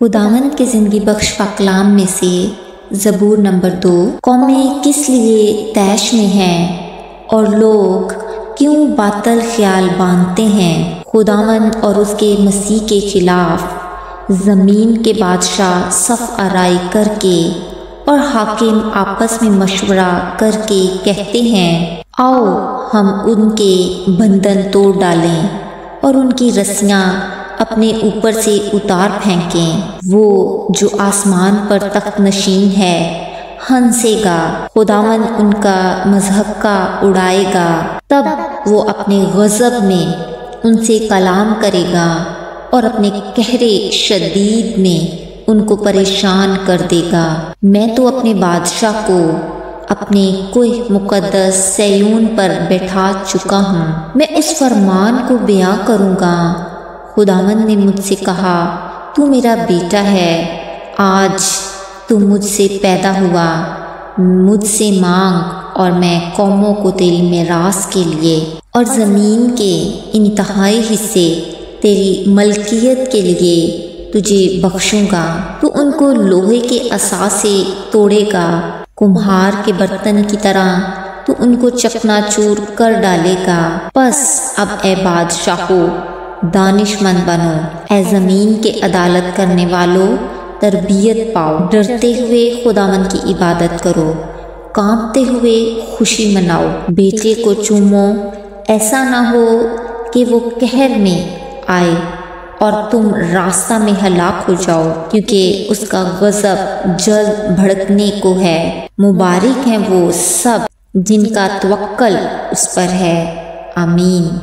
खुदावंद के ज़िंदगी बख्श कलाम में से ज़बूर नंबर 2। कौमें किस लिए तैश में हैं और लोग क्यों बातल ख्याल बांधते हैं। खुदावंद और उसके मसीह के खिलाफ ज़मीन के बादशाह सफ़ आराई करके और हाकिम आपस में मशवरा करके कहते हैं, आओ हम उनके बंधन तोड़ डालें और उनकी रस्सियाँ अपने ऊपर से उतार फेंकें। वो जो आसमान पर तख्त नशीन है हंसेगा, खुदावंद उनका मज़हक़ा उड़ाएगा। तब वो अपने गज़ब में उनसे कलाम करेगा और अपने कहरे शदीद में उनको परेशान कर देगा। मैं तो अपने बादशाह को अपने कोह मुक़द्दस सयून पर बैठा चुका हूँ। मैं उस फरमान को बयां करूँगा। खुदावंद ने मुझसे कहा, तू मेरा बेटा है, आज तू मुझसे पैदा हुआ। मुझसे मांग और मैं कौमों को तेरी मेरास के लिए और ज़मीन के इंतहाई हिस्से तेरी मलकियत के लिए तुझे बख्शूंगा। तू उनको लोहे के असा से तोड़ेगा, कुम्हार के बर्तन की तरह तू उनको चकनाचूर कर डालेगा। बस अब ए बादशाहो दानिशमंद बनो, ए ज़मीन के अदालत करने वालों तरबियत पाओ। डरते हुए खुदावंद की इबादत करो, कांपते हुए खुशी मनाओ। बेटे को चूमो, ऐसा ना हो कि वो कहर में आए और तुम रास्ता में हलाक हो जाओ, क्योंकि उसका गज़ब जल्द भड़कने को है। मुबारक हैं वो सब जिनका तवक्कल उस पर है। आमीन।